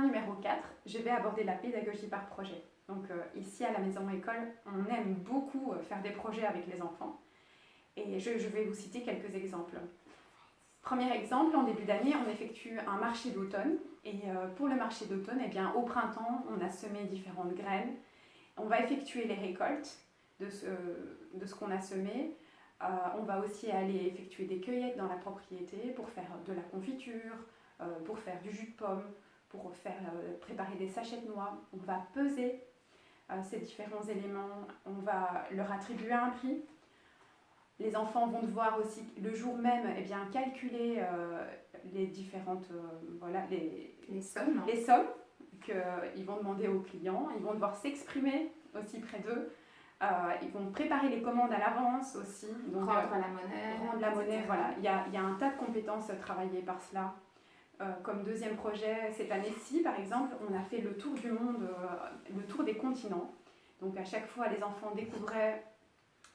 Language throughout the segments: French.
numéro 4, je vais aborder la pédagogie par projet. Donc ici à la Maison École, on aime beaucoup faire des projets avec les enfants. Et je vais vous citer quelques exemples. Premier exemple, en début d'année, on effectue un marché d'automne. Et pour le marché d'automne, eh bien, au printemps, on a semé différentes graines. On va effectuer les récoltes de ce qu'on a semé. On va aussi aller effectuer des cueillettes dans la propriété pour faire de la confiture, pour faire du jus de pomme, pour préparer des sachets de noix. On va peser ces différents éléments, on va leur attribuer un prix. Les enfants vont devoir aussi, le jour même, eh bien, calculer les différentes les sommes qu'ils vont demander aux clients. Ils vont devoir s'exprimer aussi près d'eux. Ils vont préparer les commandes à l'avance aussi. Donc, rendre la monnaie. Rendre la monnaie, voilà. Il y a un tas de compétences travaillées par cela. Comme deuxième projet, cette année-ci, par exemple, on a fait le tour du monde, le tour des continents. Donc à chaque fois, les enfants découvraient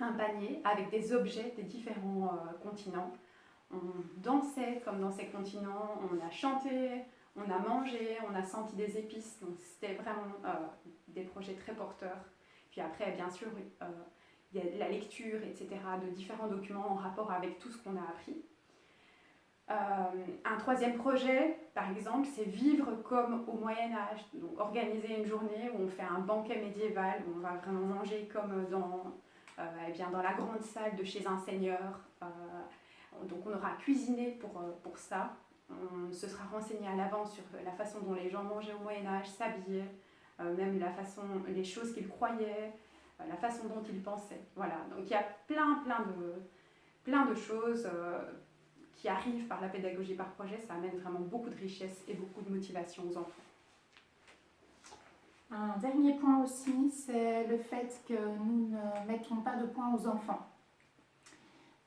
un panier avec des objets des différents continents. On dansait comme dans ces continents, on a chanté, on a mangé, on a senti des épices. Donc c'était vraiment des projets très porteurs. Puis après, bien sûr, il y a la lecture, etc., de différents documents en rapport avec tout ce qu'on a appris. Un troisième projet, par exemple, c'est vivre comme au Moyen-Âge. Donc organiser une journée où on fait un banquet médiéval, où on va vraiment manger comme dans la grande salle de chez un seigneur. Donc on aura cuisiné pour ça. On se sera renseigné à l'avance sur la façon dont les gens mangeaient au Moyen-Âge, s'habillaient, même les choses qu'ils croyaient, la façon dont ils pensaient. Voilà, donc il y a plein de choses qui arrivent par la pédagogie par projet. Ça amène vraiment beaucoup de richesse et beaucoup de motivation aux enfants. Un dernier point aussi, c'est le fait que nous ne mettons pas de points aux enfants.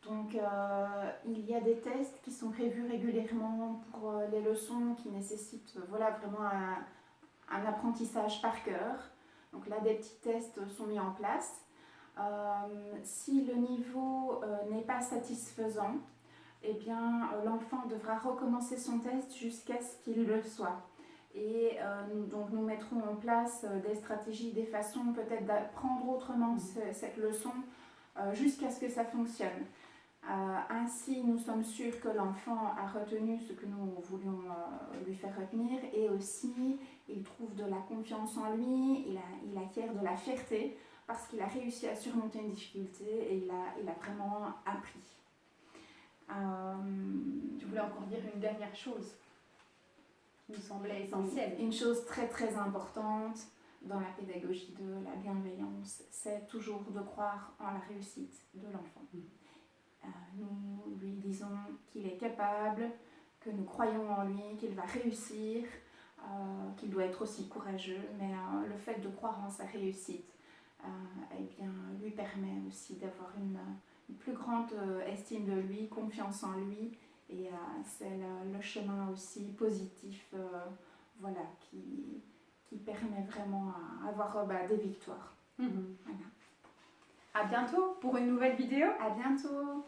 Donc il y a des tests qui sont prévus régulièrement pour les leçons qui nécessitent vraiment un apprentissage par cœur. Donc là, des petits tests sont mis en place. Si le niveau n'est pas satisfaisant, eh bien, l'enfant devra recommencer son test jusqu'à ce qu'il le soit. Et donc nous mettrons en place des stratégies, des façons peut-être d'apprendre autrement cette leçon jusqu'à ce que ça fonctionne. Ainsi, nous sommes sûrs que l'enfant a retenu ce que nous voulions lui faire retenir, et aussi il trouve de la confiance en lui, il acquiert de la fierté parce qu'il a réussi à surmonter une difficulté et il a vraiment appris. Tu voulais encore dire une dernière chose qui nous semblait essentielle. Une chose très très importante dans la pédagogie de la bienveillance, c'est toujours de croire en la réussite de l'enfant. Nous lui disons qu'il est capable, que nous croyons en lui, qu'il va réussir, qu'il doit être aussi courageux, mais le fait de croire en sa réussite lui permet aussi d'avoir une plus grande estime de lui, confiance en lui, et c'est le chemin aussi positif qui permet vraiment d'avoir des victoires. Voilà. À bientôt pour une nouvelle vidéo. À bientôt.